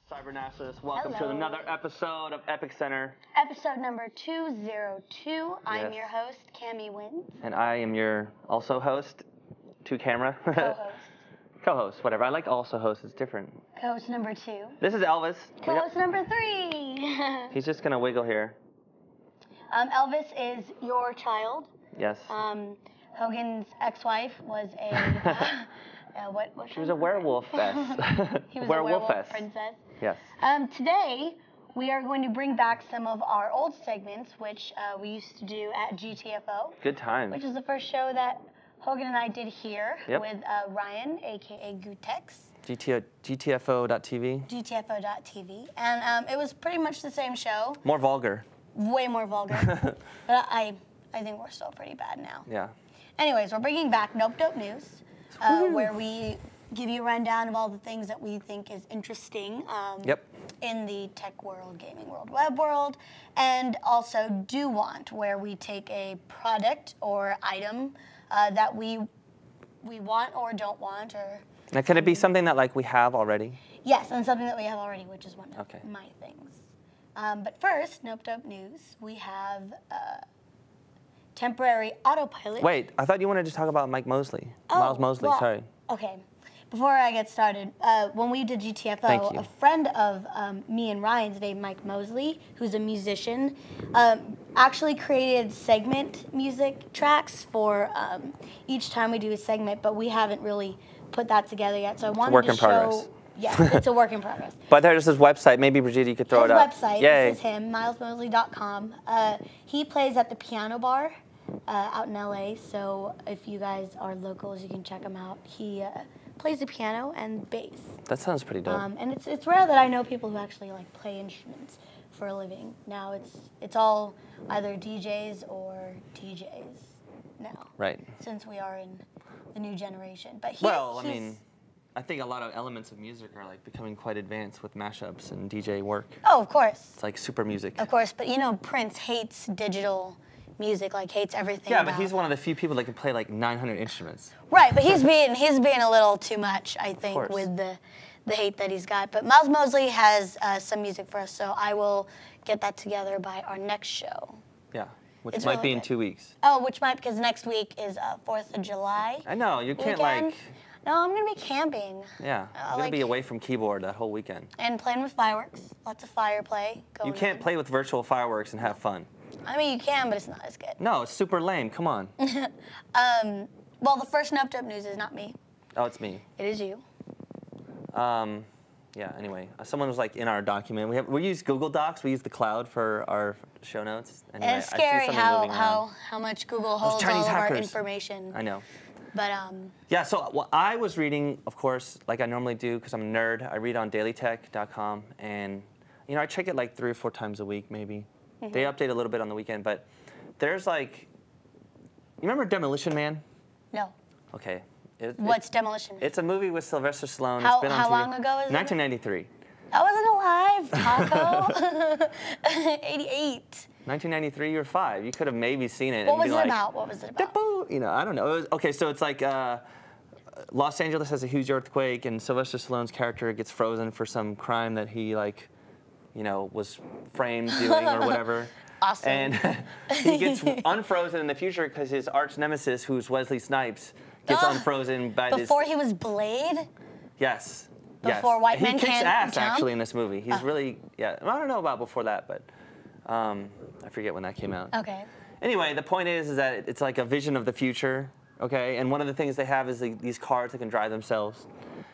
Cybernasis, welcome to another episode of EPIXENTER. Episode number 202. I'm your host, camiwins. And I am your also host, to camera. Co-host. Co-host, whatever. I like also host, it's different. Co-host number 2. This is Elvis. Co-host number 3. He's just going to wiggle here. Elvis is your child. Yes. Hogan's ex-wife was a... what she was a werewolf fest. He was a werewolf princess. Yes. Today, we are going to bring back some of our old segments, which we used to do at GTFO. Good times. Which is the first show that Hogan and I did here with Ryan, a.k.a. Gutex. GTFO.tv. GTFO.tv. And it was pretty much the same show. More vulgar. Way more vulgar. But I think we're still pretty bad now. Yeah. Anyways, we're bringing back NopeDope News, where we give you a rundown of all the things that we think is interesting in the tech world, gaming world, web world, and also DoWant, where we take a product or item that we want or don't want, or... Now, could it be something that like we have already? Yes, and something that we have already, which is one of my things. But first, NopeDope News, we have temporary autopilot. Wait, I thought you wanted to talk about Mike Mosley. Miles Mosley, sorry. Okay. Before I get started, when we did GTFO, a friend of me and Ryan's named Mike Mosley, who's a musician, actually created segment music tracks for each time we do a segment, but we haven't really put that together yet. So I wanted to show... Yes, it's a work in progress. But there's his website. Maybe, Brigitte, you could throw it up. His website, this is him, milesmosley.com. He plays at the Piano Bar out in LA, so if you guys are locals, you can check him out. He plays the piano and bass. That sounds pretty dope. And it's rare that I know people who actually like play instruments for a living. Now it's all either DJs or TJs now. Right. Since we are in the new generation. But I think a lot of elements of music are like becoming quite advanced with mashups and DJ work. Oh, of course. It's like super music. Of course, but you know, Prince hates digital music, like hates everything. Yeah, but he's one of the few people that can play like 900 instruments. Right, but he's being a little too much, I think, with the hate that he's got. But Miles Mosley has some music for us, so I will get that together by our next show. Yeah, which might be in 2 weeks. Oh, because next week is 4th of July. I know, you can't like... No, I'm going to be camping. Yeah, I'm going to be away from keyboard that whole weekend. And playing with fireworks. Lots of fire play going on. You can't play with virtual fireworks and have fun. I mean, you can, but it's not as good. No, it's super lame. Come on. Well, the first NopeDope News is not me. Oh, it's me. It is you. Yeah, anyway. Someone was like in our document. We use Google Docs. We use the cloud for our show notes. Anyway, and it's scary how much Google holds all of our information. I know. But yeah, so I was reading, of course, like I normally do, because I'm a nerd. I read on dailytech.com, and you know, I check it like 3 or 4 times a week, maybe. They update a little bit on the weekend, but there's like, you remember Demolition Man? No. Okay. What's Demolition Man? It's a movie with Sylvester Stallone. How long ago was it? 1993. I wasn't alive, Taco. 88. 1993, you were 5. You could have maybe seen it. What was it about? What was it about? You know, I don't know. Okay, so it's like Los Angeles has a huge earthquake, and Sylvester Stallone's character gets frozen for some crime that he, like, you know, was framed doing or whatever. Awesome. And he gets unfrozen in the future because his arch nemesis, who's Wesley Snipes, gets unfrozen by Before he was Blade? Yes. Before white men can't He kicks ass, jump? actually, in this movie. He's really, I don't know about before that, but I forget when that came out. Okay. Anyway, the point is that it's like a vision of the future, okay? And one of the things they have is these cars that can drive themselves.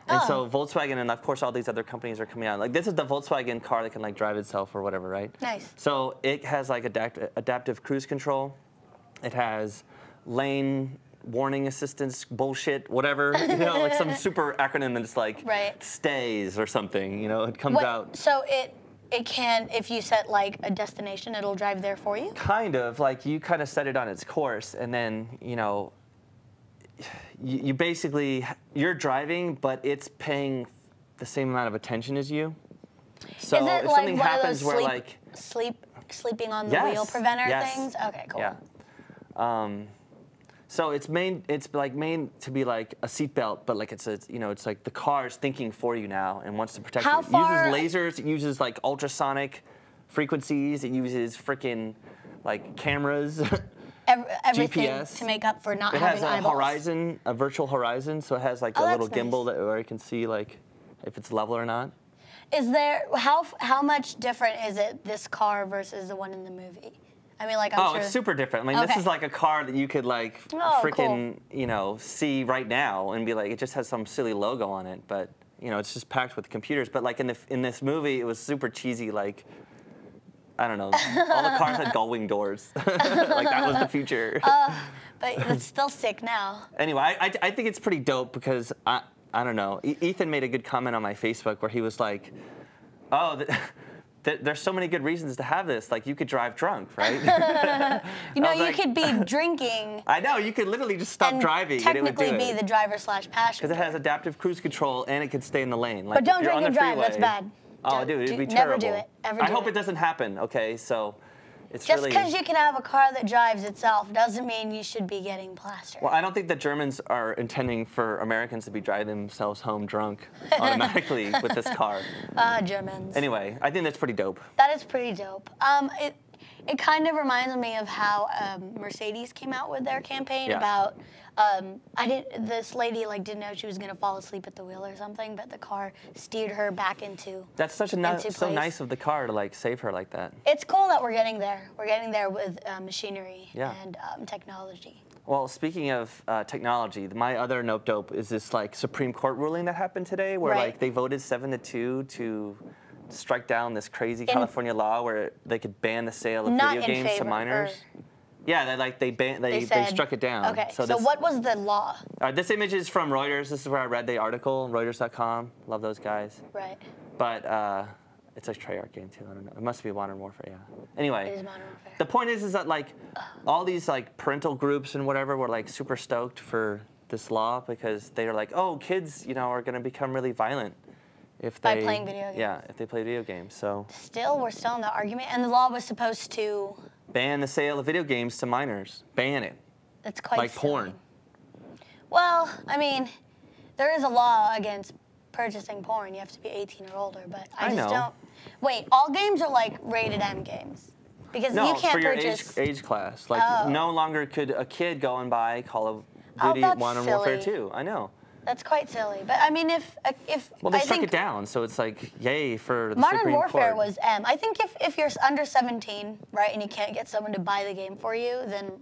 And so Volkswagen and, of course, all these other companies are coming out. Like, this is the Volkswagen car that can, like, drive itself or whatever, right? Nice. So it has, like, adaptive cruise control. It has lane warning assistance bullshit, whatever. You know, like some super acronym that's like stays or something. You know, it comes out. So it can, if you set, like, a destination, it'll drive there for you? Kind of. Like, you kind of set it on its course, and then, you know, you basically, you're driving, but it's paying the same amount of attention as you. So is it if like something one happens of those where like sleeping on the wheel preventer things? Okay, cool. Yeah. So it's like made to be like a seatbelt, but like it's like the car is thinking for you now and wants to protect you. It uses lasers, it uses like ultrasonic frequencies, it uses freaking like cameras. Everything GPS. To make up for not having eyeballs. It has a virtual horizon, so it has like a little gimbal where it can see like if it's level or not. Is there how much different is it, this car versus the one in the movie? I mean, like I'm sure. It's super different. I mean, this is like a car that you could like freaking see right now and be like, it just has some silly logo on it, but it's just packed with computers. But like in this movie, it was super cheesy, like. I don't know. All the cars had gull-wing doors. Like that was the future. But it's still sick now. Anyway, I think it's pretty dope because I don't know. Ethan made a good comment on my Facebook where he was like, "Oh, there's so many good reasons to have this. Like you could drive drunk, right?" You could be drinking. I know. You could literally just stop driving and it would do it. Technically be the driver/passenger. Because it has adaptive cruise control and it could stay in the lane. Like, but don't drink and drive. That's bad. Oh, dude, it'd be terrible. Never do it. Ever do I hope it doesn't happen, okay? So it's just because you can have a car that drives itself doesn't mean you should be getting plastered. Well, I don't think the Germans are intending for Americans to be driving themselves home drunk automatically with this car. Germans. Anyway, I think that's pretty dope. That is pretty dope. It kind of reminds me of how Mercedes came out with their campaign about this lady didn't know she was gonna fall asleep at the wheel or something, but the car steered her back into. That's so nice of the car to save her like that. It's cool that we're getting there. We're getting there with machinery and technology. Well, speaking of technology, my other NopeDope is this Supreme Court ruling that happened today, where they voted 7-2 to strike down this crazy California law where they could ban the sale of video games to minors. Yeah, they struck it down. Okay, so what was the law? This image is from Reuters. This is where I read the article, Reuters.com. Love those guys. Right. But it's a Treyarch game too. I don't know. It must be Modern Warfare, yeah. Anyway, it is Modern Warfare. The point is that all these parental groups and whatever were super stoked for this law because they were like, oh, kids, are going to become really violent. By playing video games. Yeah, if they play video games. So we're still in the argument, and the law was supposed to ban the sale of video games to minors. Ban it. That's quite like silly. Porn. Well, I mean, there is a law against purchasing porn. You have to be 18 or older, but I just don't. Wait, all games are rated M games? Because you can't purchase. For your age class. No longer could a kid go and buy Call of Duty Modern Warfare 2. I know. That's quite silly, but I mean, if well, they struck it down, so it's yay for the Modern Supreme Warfare Court. Was M. I think if you're under 17, right, and you can't get someone to buy the game for you, then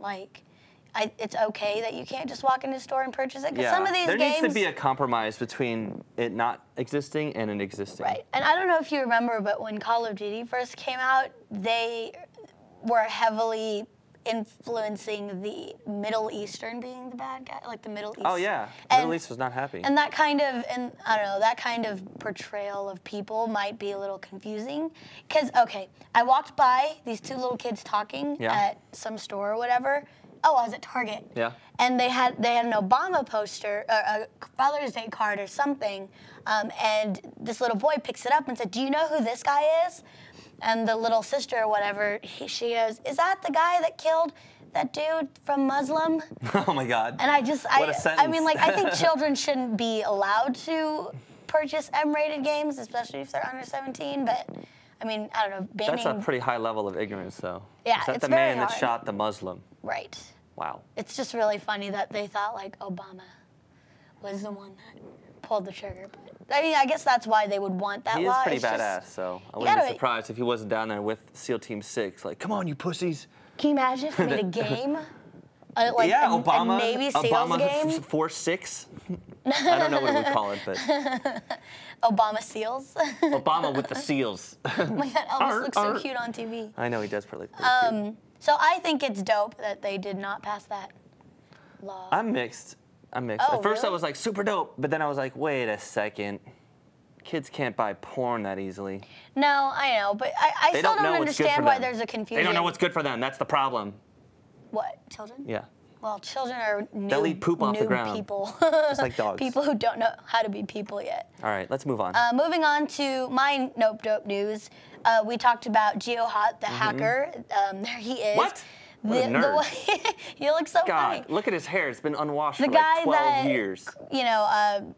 it's okay that you can't just walk into the store and purchase it. Because some of these there games, needs to be a compromise between it not existing and it existing. Right, and I don't know if you remember, but when Call of Duty first came out, they were heavily influencing the Middle Eastern being the bad guy, the Middle East. Oh yeah, Middle East was not happy. And that kind of, I don't know, that kind of portrayal of people might be a little confusing. Because I walked by these two little kids talking at some store or whatever. Oh, I was at Target. Yeah. And they had an Obama poster, a Father's Day card or something, and this little boy picks it up and said, "Do you know who this guy is?" And the little sister or whatever, she goes, "Is that the guy that killed that dude from Muslim?" Oh my God. And what a sentence. I mean, I think children shouldn't be allowed to purchase M-rated games, especially if they're under 17. But I mean, I don't know, banning. That's a pretty high level of ignorance, though. Yeah, Is that it's the man very that hard. shot the Muslim? Right. Wow. It's just really funny that they thought Obama was the one that pulled the trigger. But I mean, I guess that's why they would want that law. He is pretty badass, so I wouldn't be surprised if he wasn't down there with SEAL Team 6. Come on, you pussies. Can you imagine if they made a game? Obama. A Navy SEALs Obama game? Force 6. I don't know what we would call it, but. Obama SEALs. Obama with the SEALs. Oh my God, Elvis looks so cute on TV. I know he does pretty cute. So I think it's dope that they did not pass that law. I'm mixed. Oh, At first really? I was super dope, but then I was like, wait a second. Kids can't buy porn that easily. No, I know, but I still don't understand why there's a confusion. They don't know what's good for them. That's the problem. What, children? Yeah. Well, children are They'll eat poop off the ground. People. Just like dogs. People who don't know how to be people yet. All right, let's move on. Moving on to my NopeDope news. We talked about GeoHot, the hacker. There he is. What? What a nerd. You look so God, funny. look at his hair. It's been unwashed The for guy like 12 that, years. You know,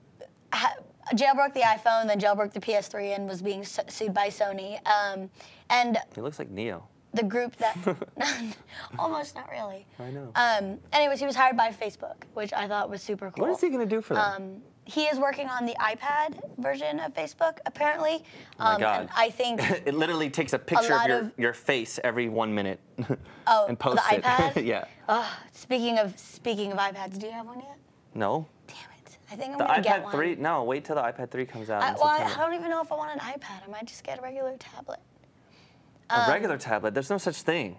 jailbroke the iPhone, then jailbroke the PS3, and was being sued by Sony. And he looks like Neo. The group that, almost not really. I know. Anyways, he was hired by Facebook, which I thought was super cool. What is he going to do for them? He is working on the iPad version of Facebook, apparently. Oh my God. And I think it literally takes a picture of your face every 1 minute and posts the iPad? it. Yeah. Speaking of iPads, do you have one yet? No. Damn it. I think I'm going to get one. The iPad 3? No, wait till the iPad 3 comes out. I don't even know if I want an iPad. I might just get a regular tablet. A regular tablet? There's no such thing.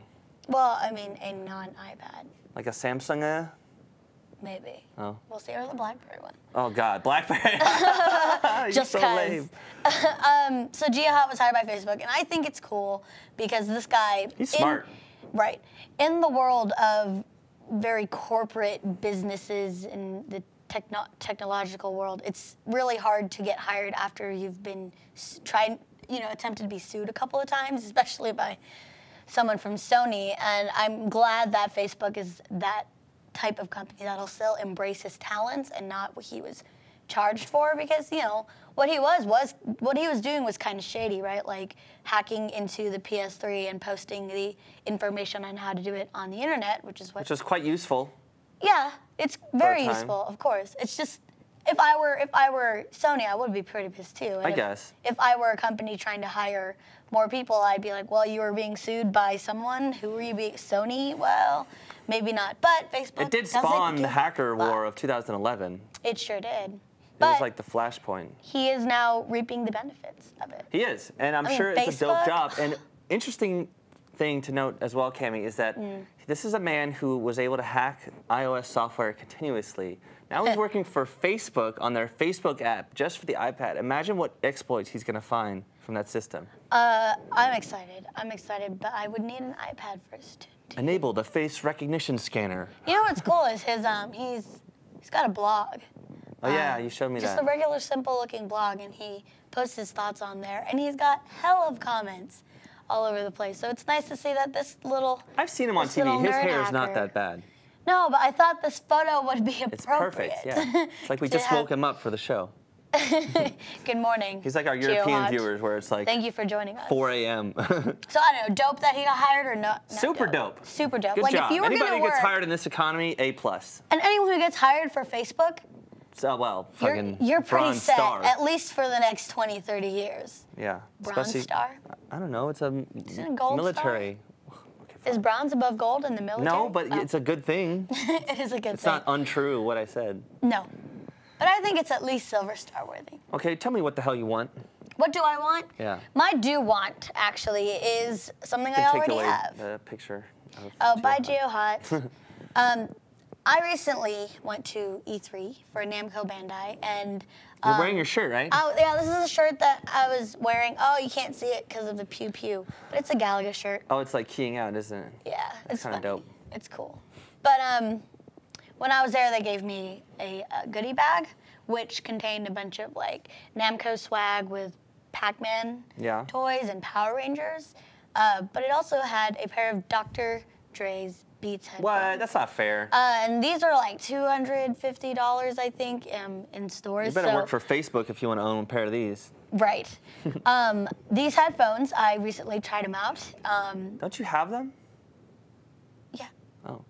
Well, I mean, a non-iPad. Like a Samsung? Maybe. Oh. We'll see, or the BlackBerry one. Oh God, BlackBerry. Just so lame. So Gia was hired by Facebook, and I think it's cool because this guy. He's smart. Right. In the world of very corporate businesses in the technological world, it's really hard to get hired after you've been attempted to be sued a couple of times, especially by someone from Sony. And I'm glad that Facebook is that type of company that'll still embrace his talents and not what he was charged for, because what he was doing was kind of shady, right? Like hacking into the PS3 and posting the information on how to do it on the internet, which is quite useful. Yeah, it's very useful, of course. It's just if I were Sony, I would be pretty pissed too. And I guess. If I were a company trying to hire more people, I'd be like, well, you were being sued by someone. Who were you being? Sony? Well, maybe not. But Facebook. It did spawn the hacker war of 2011. It sure did. It was like the flashpoint. He is now reaping the benefits of it. He is, and I'm sure it's a dope job. And interesting thing to note as well, Cami, is that this is a man who was able to hack iOS software continuously. Now he's working for Facebook on their Facebook app just for the iPad. Imagine what exploits he's going to find from that system. I'm excited. But I would need an iPad first. Enable the face recognition scanner. You know what's cool is he's got a blog. Oh yeah, you showed me that. Just a regular, simple-looking blog, and he posts his thoughts on there, and he's got hell of comments all over the place. So it's nice to see that this little. I've seen him on TV. His hair is not that bad. No, but I thought this photo would be appropriate. It's perfect. Yeah. It's like we just woke him up for the show. Good morning. He's like our European viewers, where it's like. Thank you for joining us. 4 a.m. So I don't know, dope that he got hired or not? Super dope. Super dope. Good job. If you were Anybody who gets hired in this economy, A+. And anyone who gets hired for Facebook. So, well, fucking you're pretty bronze set, star. at least for the next 20, 30 years. Yeah. Bronze star? I don't know. It's a gold military. Star? Okay, is bronze above gold in the military? No, but it's a good thing. It is a good thing. It's not untrue what I said. No. But I think it's at least silver star worthy. Okay, tell me what the hell you want. What do I want? Yeah. My DoWant, actually, is something I already have. The picture. Bye, GeoHot. I recently went to E3 for Namco Bandai, and you're wearing your shirt, right? Oh yeah, this is a shirt that I was wearing. Oh, you can't see it because of the pew pew, but it's a Galaga shirt. Oh, it's like keying out, isn't it? Yeah, it's kind of dope. It's cool. But when I was there, they gave me a goodie bag, which contained a bunch of like Namco swag with Pac-Man toys and Power Rangers. But it also had a pair of Dr. Dre's Beats headphones. What? That's not fair. And these are like $250, I think, in stores. You better work for Facebook if you want to own a pair of these. Right. These headphones, I recently tried them out. Don't you have them? Yeah. Oh.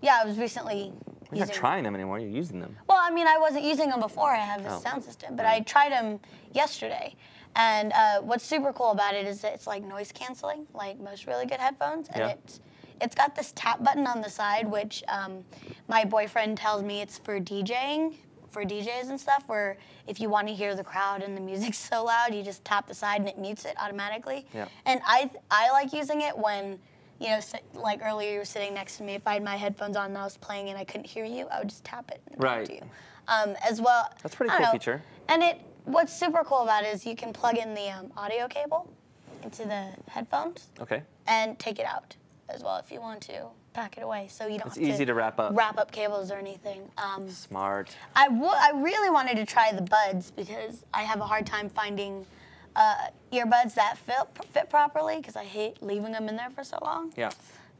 Yeah, I was recently You're not trying them anymore. You're using them. Well, I mean, I wasn't using them before I have this sound system, but I tried them yesterday. And what's super cool about it is that it's like noise canceling, like most really good headphones. And it's got this tap button on the side, which my boyfriend tells me it's for DJing, for DJs and stuff, where if you want to hear the crowd and the music's so loud, you just tap the side and it mutes it automatically. Yeah. And I like using it when, you know, like earlier you were sitting next to me. If I had my headphones on and I was playing and I couldn't hear you, I would just tap it and talk to you. As well. That's a pretty cool feature. And what's super cool about it is you can plug in the audio cable into the headphones. Okay. And take it out as well if you want to pack it away, so you don't have to. It's easy to wrap up. Wrap up cables or anything. Smart. I really wanted to try the buds because I have a hard time finding earbuds that fit properly because I hate leaving them in there for so long. Yeah.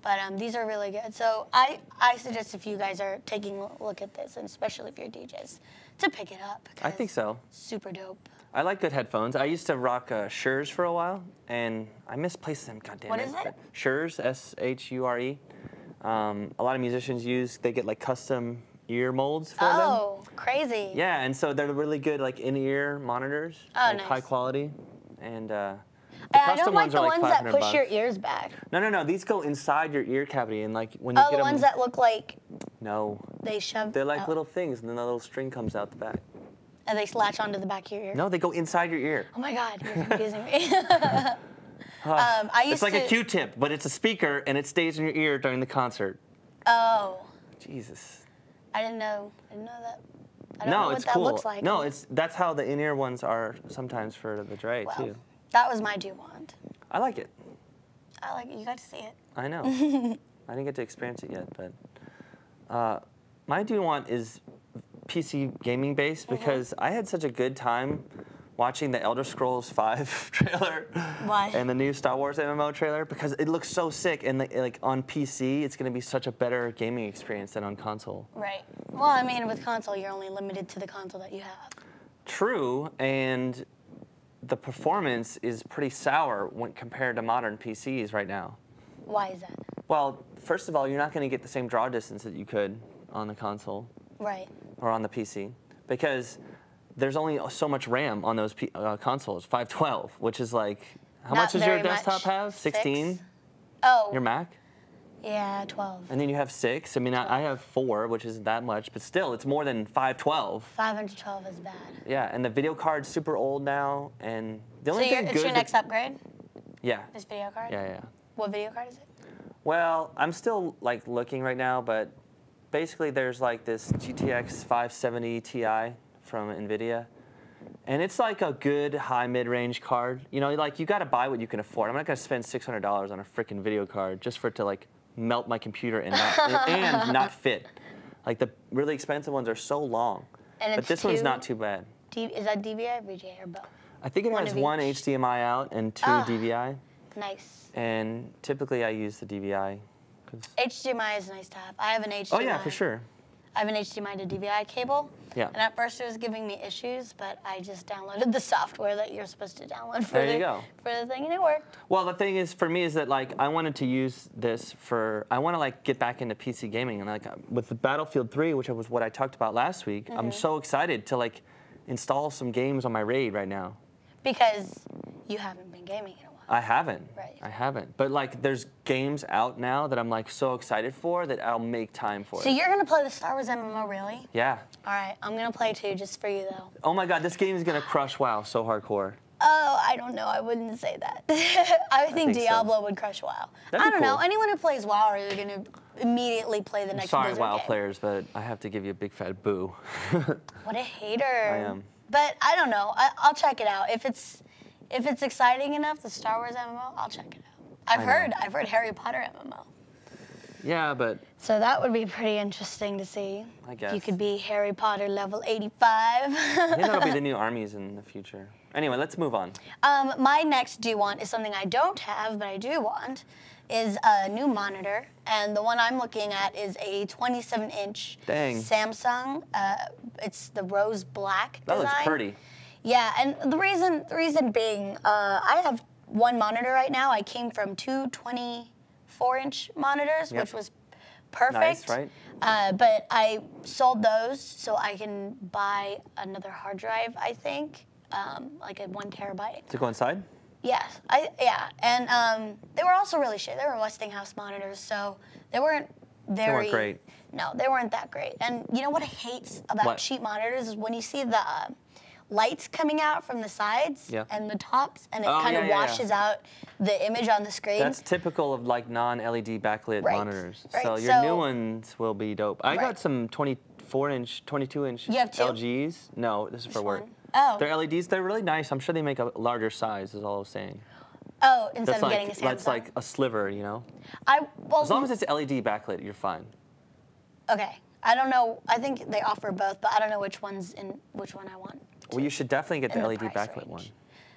But these are really good. So I suggest if you guys are taking a look at this, and especially if you're DJs, to pick it up. I think so. Super dope. I like good headphones. I used to rock Shure for a while, and I misplaced them. God damn What it. is it? Shure, S-H-U-R-E. A lot of musicians they get like custom ear molds for them. Oh, crazy. Yeah, and so they're really good like in-ear monitors, like nice. high quality, and the I custom don't like the ones that push $500. your ears back. No. These go inside your ear cavity, and like when you get the them. ones that look like. No. They shove. They're like little things, and then the little string comes out the back. And they latch onto the back of your ear. No, they go inside your ear. Oh my God, you're confusing me. It's like a Q-tip, but it's a speaker, and it stays in your ear during the concert. Oh. Jesus. I didn't know that. I don't No, know what it's that cool. looks like. No, that's how the in-ear ones are sometimes for the Dre too. That was my DoWant. I like it. I like it. You got to see it. I know. I didn't get to experience it yet, but my DoWant is PC gaming based because I had such a good time watching the Elder Scrolls V trailer and the new Star Wars MMO trailer because it looks so sick, and like on PC it's going to be such a better gaming experience than on console. Right. Well, I mean, with console you're only limited to the console that you have. True, and the performance is pretty sour when compared to modern PCs right now. Why is that? Well, first of all, you're not going to get the same draw distance that you could on the console. Right. Or on the PC, because there's only so much RAM on those consoles, 512, which is like, how much does your desktop have? 16? Oh. Your Mac? Yeah, 12. And then you have 6. I mean, I have 4, which isn't that much, but still, it's more than 512. 512 is bad. Yeah, and the video card's super old now, and the only thing good. So it's your next upgrade? Yeah. This video card? Yeah. What video card is it? Well, I'm still like looking right now, but basically there's like this GTX 570 Ti from NVIDIA. And it's like a good high mid-range card. You know, like you got to buy what you can afford. I'm not going to spend $600 on a freaking video card just for it to like melt my computer and not fit. Like the really expensive ones are so long. And but this one's not too bad. Is that DVI or VGA or both? I think it has one HDMI out and 2 DVI. Nice. And typically I use the DVI. HDMI is nice to have. I have an HDMI. Oh yeah, for sure. I have an HDMI to DVI cable. Yeah. And at first it was giving me issues, but I just downloaded the software that you're supposed to download for the thing, and it worked. Well, the thing is, for me, is that like I wanted to use this for I want to like get back into PC gaming, and like with the Battlefield 3, which was what I talked about last week. I'm so excited to like install some games on my RAID right now. Because you haven't been gaming in a while. I haven't. Right. I haven't. But like, there's games out now that I'm like so excited for that I'll make time for. So you're gonna play the Star Wars MMO, really? Yeah. All right, I'm gonna play too, just for you though. Oh my God, this game is gonna crush WoW so hardcore. Oh, I don't know. I wouldn't say that. I think Diablo would crush WoW. I don't know. Anyone who plays WoW are gonna immediately play the next Blizzard WoW game. players, but I have to give you a big fat boo. What a hater. I am. But I don't know. I'll check it out. If it's exciting enough, the Star Wars MMO, I'll check it out. I've heard Harry Potter MMO. Yeah, but so that would be pretty interesting to see. I guess you could be Harry Potter level 85. I think that'll be the new armies in the future. Anyway, let's move on. My next DoWant is something I don't have, but I do want, is a new monitor. And the one I'm looking at is a 27-inch Samsung. It's the rose black design. That looks pretty. Yeah, and the reason being, I have one monitor right now. I came from two 24-inch monitors, which was perfect. Nice, right? But I sold those so I can buy another hard drive, I think, like a 1 terabyte. To go inside? Yes, and they were also really shit. They were Westinghouse monitors, so they weren't very. They weren't great. No, they weren't that great. And you know what I hate about cheap monitors is when you see the lights coming out from the sides and the tops, and it kind of washes out the image on the screen. That's typical of like non-LED backlit monitors. Right. So your new ones will be dope. I got some 24-inch, 22-inch LGs. No, this is for work. Oh. They're LEDs. They're really nice. I'm sure they make a larger size, is all I was saying. Oh, instead of getting a Samsung. That's like a sliver, you know? As long as it's LED backlit, you're fine. Okay. I don't know. I think they offer both, but I don't know which one I want. Well, you should definitely get the LED backlit one.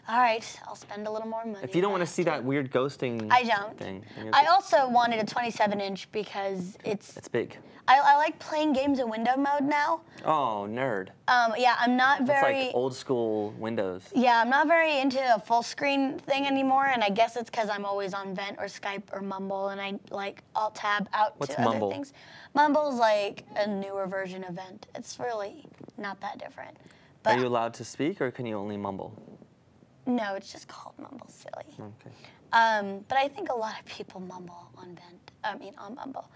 all right, I'll spend a little more money. If you don't want to see that weird ghosting I don't. thing. I also wanted a 27-inch because it's big. I like playing games in window mode now. Oh, nerd. Yeah, I'm not very... It's like old school Windows. Yeah, I'm not very into a full screen thing anymore, and I guess it's because I'm always on Vent or Skype or Mumble, and I like Alt-Tab out to Mumble? other things. Mumble's like a newer version of Vent. It's really not that different. But Are you allowed to speak, or can you only mumble? No, it's just called Mumble, silly. Okay. But I think a lot of people mumble on Vent. On Mumble.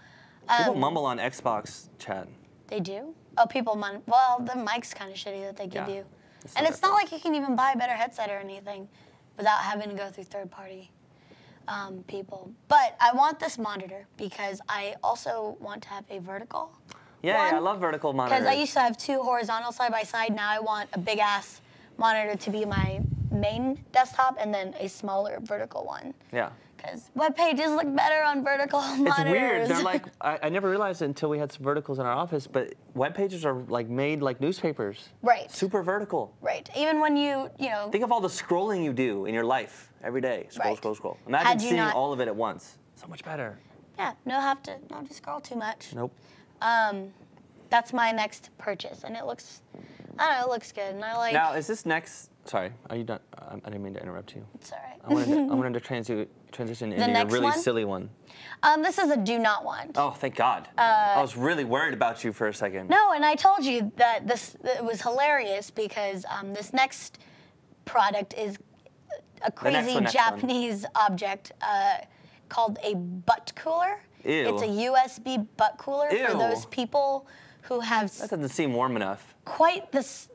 People mumble on Xbox chat. They do? Oh, people well, the mic's kind of shitty that they give you. And it's not like you can even buy a better headset or anything without having to go through third-party people. But I want this monitor because I also want to have a vertical Yeah, one, I love vertical monitors. because I used to have 2 horizontal side-by-side. Now I want a big-ass monitor to be my main desktop and then a smaller vertical one. Yeah. Because web pages look better on vertical monitors. It's weird. They're like, I never realized it until we had some verticals in our office, but web pages are like made like newspapers. Right. Super vertical. Right. Even when you know. Think of all the scrolling you do in your life every day. Scroll, Right. scroll, scroll. Imagine seeing all of it at once. So much better. Yeah. Not to scroll too much. Nope. That's my next purchase, and it looks, I don't know, it looks good, and I like. Now, is this next? Sorry, are you done? I didn't mean to interrupt you. It's all right. I wanted to transition into a really silly one. This is a do not want. Oh, thank God. I was really worried about you for a second. No, and I told you that it was hilarious because this next product is a crazy Japanese object called a butt cooler. Ew. It's a USB butt cooler for those people who have. That doesn't seem warm enough. Quite this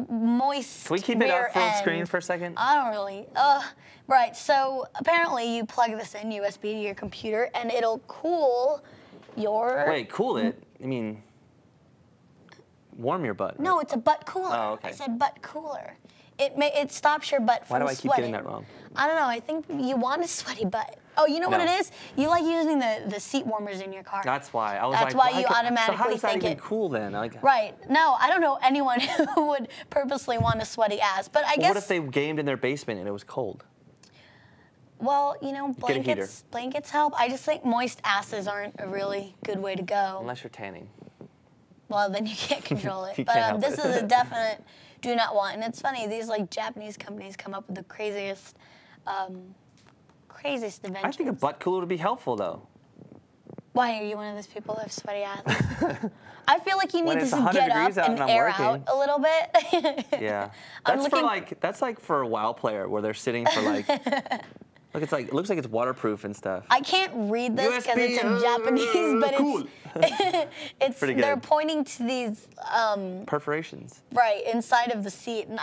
moist. Can we keep it up full screen for a second? I don't really. Right. So apparently you plug this in USB to your computer and it'll cool your. Wait, cool it? I mean, warm your butt. No, it's a butt cooler. Oh, okay. I said butt cooler. It stops your butt from sweating. Why do I keep getting that wrong? I don't know. I think you want a sweaty butt. Oh, you know what it is? You like using the seat warmers in your car. That's why. That's why you automatically so how does that think even cool then? Like, right. No, I don't know anyone who would purposely want a sweaty ass. But I guess. What if they gamed in their basement and it was cold? Well, blankets help. I just think moist asses aren't a really good way to go. Unless you're tanning. Well, then you can't control it. You But can't help this it. is a definite do not want. And it's funny, these like Japanese companies come up with the craziest inventions. I think a butt cooler would be helpful though. Why are you one of those people that have sweaty asses? I feel like you need to get up and I'm air working. out a little bit. Yeah. That's like for a WoW player where they're sitting for like look, it looks like it's waterproof and stuff. I can't read this because it's in Japanese, but cool. it's they're pointing to these perforations. Right, inside of the seat. And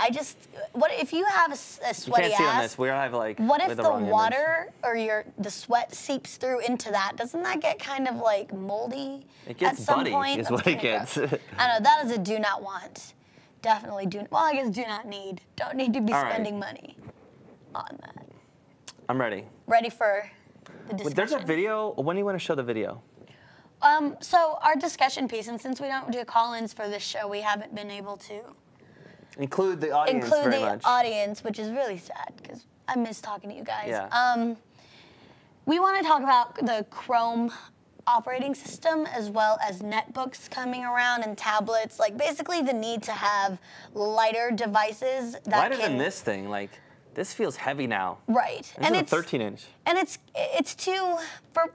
what if you have a sweaty you can't see ass? on this. We have like what if the wrong water or the sweat seeps through into that? Doesn't that get kind of like moldy? It gets at some buddy, point? is That's what it gets. I know, that is a do not want. Definitely well, I guess do not need. Don't need to be spending money on that. I'm ready. Ready for the discussion. There's a video. When do you want to show the video? So our discussion piece, and since we don't do call-ins for this show, we haven't been able to include the audience very much. Audience, which is really sad because I miss talking to you guys. Yeah. We want to talk about the Chrome operating system as well as netbooks coming around and tablets. Like basically the need to have lighter devices that lighter than this thing, like. This feels heavy now. Right. And it's a 13-inch. And it's too,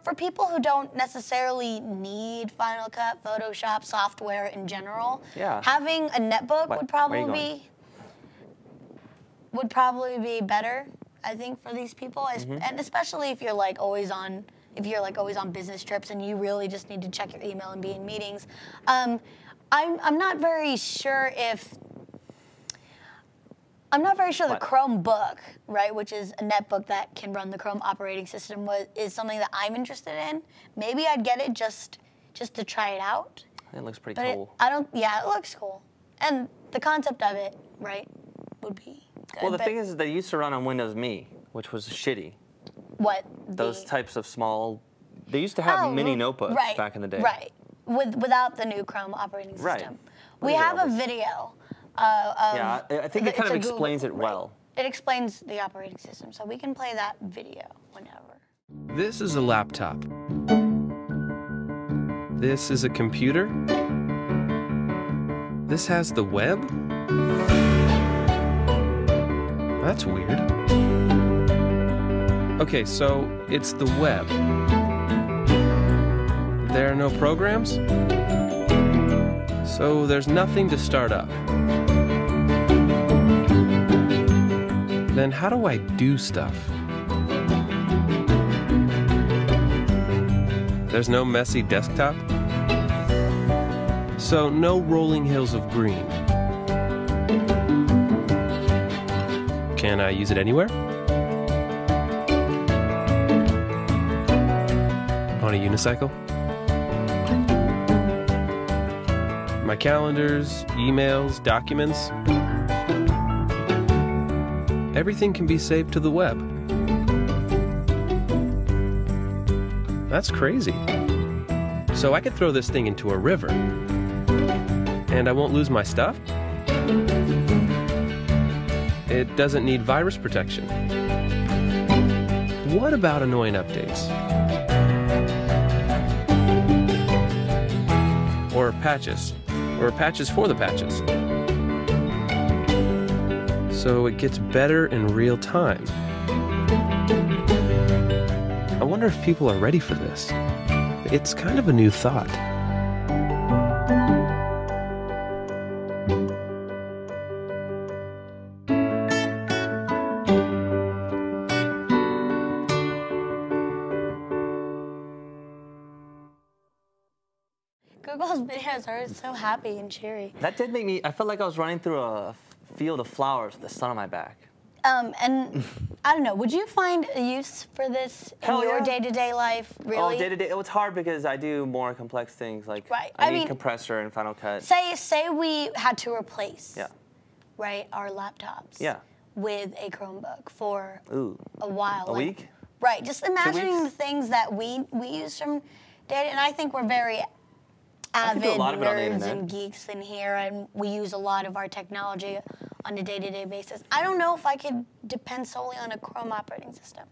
for people who don't necessarily need Final Cut, Photoshop, software in general, having a netbook would probably be better, I think, for these people. And especially if you're like always on business trips and you really just need to check your email and be in meetings. I'm not very sure the Chromebook, right, which is a netbook that can run the Chrome operating system, is something that I'm interested in. Maybe I'd get it just to try it out. It looks pretty cool. It looks cool. And the concept of it, right, would be good. Well, the thing is, they used to run on Windows Me, which was shitty. What? Those types of small, they used to have mini notebooks back in the day. Right, without the new Chrome operating system. Right. We have a video. I think it kind of explains it well. it explains the operating system, so we can play that video whenever. This is a laptop. This is a computer. This has the web? That's weird. Okay, so it's the web. There are no programs? So there's nothing to start up. Then how do I do stuff? There's no messy desktop? So no rolling hills of green. Can I use it anywhere? On a unicycle? My calendars, emails, documents. Everything can be saved to the web. That's crazy. So I could throw this thing into a river, and I won't lose my stuff? It doesn't need virus protection. What about annoying updates? Or patches? Or patches for the patches? So it gets better in real time. I wonder if people are ready for this. It's kind of a new thought. Google's videos are so happy and cheery. That did make me, I felt like I was running through a field of flowers with the sun on my back. And I don't know, would you find a use for this in your day-to-day life, really? Oh, day-to-day, it was hard because I do more complex things, like I need compressor and Final Cut. Say we had to replace, right, our laptops with a Chromebook for a while. A week? Right, just imagining the things that we use from day, and I think we're very avid nerds and geeks in here, and we use a lot of our technology on a day-to-day basis. I don't know if I could depend solely on a Chrome operating system.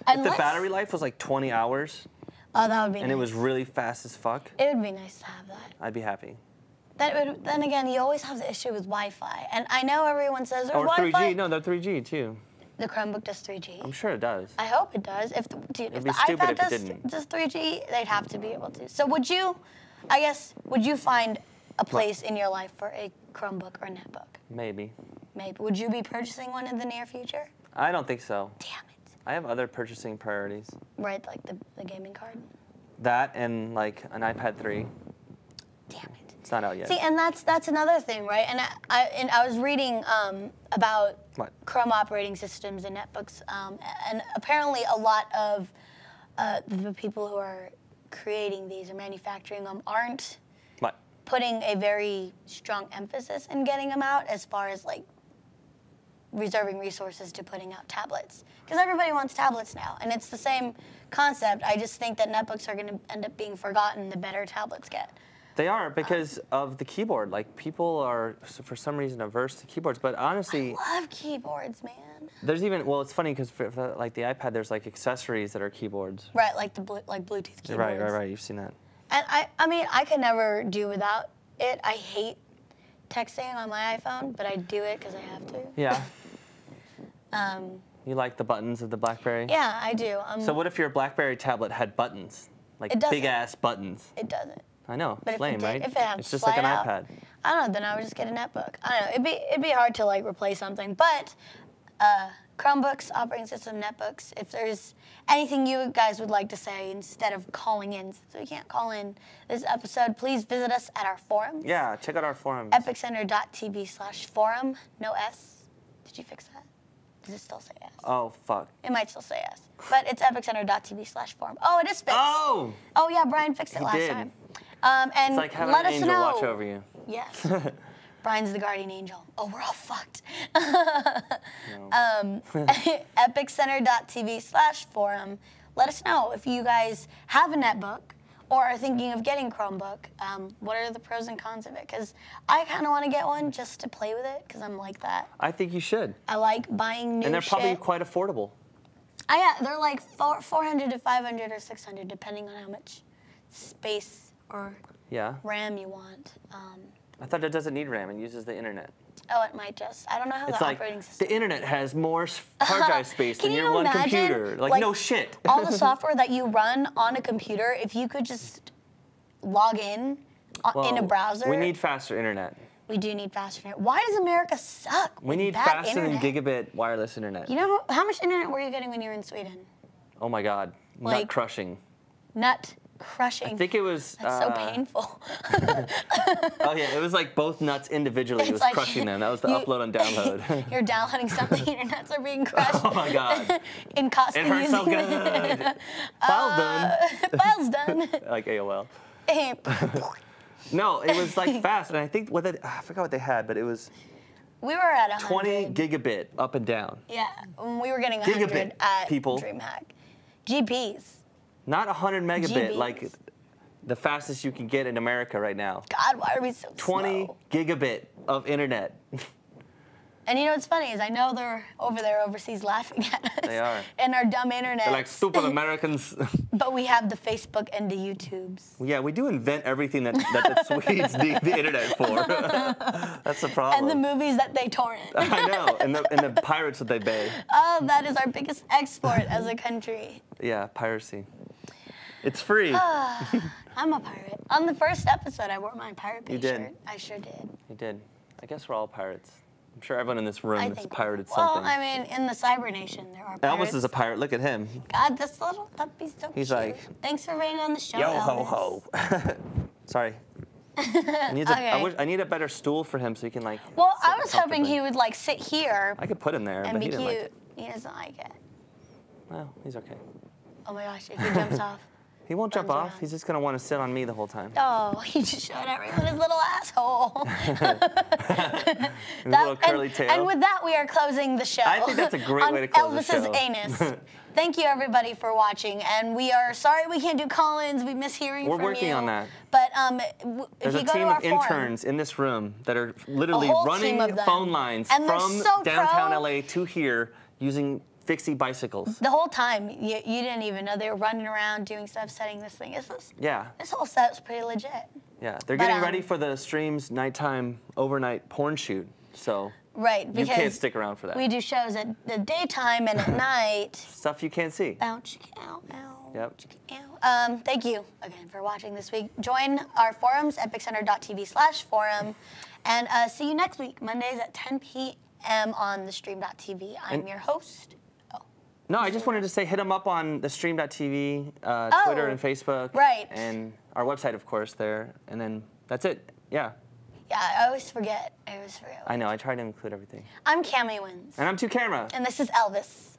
If the battery life was like 20 hours, oh, that would be nice. And it was really fast as fuck, it would be nice to have that. I'd be happy. Then again, you always have the issue with Wi-Fi, and I know everyone says there's Wi-Fi. 3G, no, they're 3G too. The Chromebook does 3G? I'm sure it does. I hope it does. If the iPad does 3G, they'd have to be able to. So would you, I guess, would you find a place in your life for a Chromebook or a netbook? Maybe. Maybe. Would you be purchasing one in the near future? I don't think so. Damn it. I have other purchasing priorities. Right, like the gaming card? That and like an iPad 3. Damn it. It's not out yet. See, and that's another thing, right? And I was reading about Chrome operating systems and netbooks, and apparently a lot of the people who are creating these or manufacturing them aren't putting a very strong emphasis in getting them out as far as like reserving resources to putting out tablets. Because everybody wants tablets now, and it's the same concept. I just think that netbooks are going to end up being forgotten the better tablets get. They are, because of the keyboard. Like, people are, for some reason, averse to keyboards. But honestly, I love keyboards, man. There's even, well, it's funny because for like the iPad, there's like accessories that are keyboards. Right, like the Bluetooth keyboards. Right. You've seen that. And I mean, I could never do without it. I hate texting on my iPhone, but I do it because I have to. Yeah. You like the buttons of the BlackBerry? Yeah, I do. So what if your BlackBerry tablet had buttons, like big-ass buttons? It doesn't. I know, but it's lame, right? If it had it's just like an iPad. I don't know, then I would just get a netbook. I don't know, it'd be hard to like replace something, but Chromebooks, operating system, netbooks, if there's anything you guys would like to say instead of calling in, so you can't call in this episode, please visit us at our forums. Yeah, check out our forums. EPIXENTER.tv/forum, no S. Did you fix that? Does it still say S? Oh, fuck. It might still say S, but it's EPIXENTER.tv/forum. Oh, it is fixed. Oh! Oh, yeah, Brian fixed it last time. And it's like having an angel watch over you. Yes. Brian's the guardian angel. Oh, we're all fucked. EPIXENTER.tv/forum. Let us know if you guys have a netbook or are thinking of getting Chromebook, what are the pros and cons of it? Because I kind of want to get one just to play with it, because I'm like that. I think you should. I like buying new shit. And they're probably quite affordable. Yeah, they're like 400 to 500 or 600, depending on how much space or RAM you want. I thought it doesn't need RAM. It uses the internet. Oh, it might just. I don't know how the operating system. The internet has more hard drive space than your one computer. Like, no shit. All the software that you run on a computer, if you could just log in a browser. We need faster internet. We do need faster internet. Why does America suck? We need faster than gigabit wireless internet. You know how much internet were you getting when you were in Sweden? Oh my God, nut crushing. Nut crushing. I think it was. That's so painful. Oh yeah, it was like both nuts individually. It was like crushing them. That was the upload and download. You're downloading something, your nuts are being crushed. Oh my God. In costume. It hurts so good. File's done. File's done. Like AOL. No, it was like fast, and I think I forgot what they had, but it was. We were at 100. 20 gigabit up and down. Yeah, we were getting 100 gigabit, at people. DreamHack. GPs. Not 100 megabit, GBs. like the fastest you can get in America right now. God, why are we so 20 slow? gigabit of internet. And you know what's funny is I know they're over there overseas laughing at us. They are. And our dumb internet. They're like stupid Americans. But we have the Facebook and the YouTubes. Yeah, we do invent everything that the Swedes need the internet for. That's the problem. And the movies that they torrent. I know, and the pirates that they bay. Oh, that is our biggest export as a country. Yeah, piracy. It's free. I'm a pirate. On the first episode, I wore my Pirate Bay shirt. I sure did. You did. I guess we're all pirates. I'm sure everyone in this room has pirated Well, something. I mean, in the Cyber Nation, there are pirates. Elvis is a pirate. Look at him. God, this little puppy's so cute. He's like, thanks for being on the show, yo Elvis. ho ho. Sorry. I need a better stool for him so he can like. Well, I was hoping he would like sit here. I could put him there, and but be he didn't cute. like it. He doesn't like it. Well, he's okay. Oh my gosh, if he jumps off. He won't jump off. He's just gonna want to sit on me the whole time. Oh, he just showed everyone his little asshole. His little curly tail. And with that, we are closing the show. I think that's a great way to close the show. Elvis's anus. Thank you, everybody, for watching. And we are sorry we can't do call-ins. We miss hearing from you. We're working on that. But there's if you a go team to our of interns in this room that are literally running phone lines from downtown LA to here using fixie bicycles. The whole time, you didn't even know they were running around doing stuff, setting this thing. This whole set's pretty legit. Yeah, they're getting ready for the stream's nighttime, overnight porn shoot. So right, because you can't stick around for that. We do shows at the daytime and at night. Stuff you can't see. Bounce, ow, ow. Yep. Thank you again for watching this week. Join our forums, EPIXENTER.tv/forum, and see you next week, Mondays at 10 p.m. on the stream.tv. I'm your host. No, I just wanted to say hit them up on the stream.tv, Twitter and Facebook. Right. And our website, of course, there. And then that's it. Yeah. Yeah, I always forget. I know. I try to include everything. I'm camiwins. And I'm 2Camera. And this is Elvis.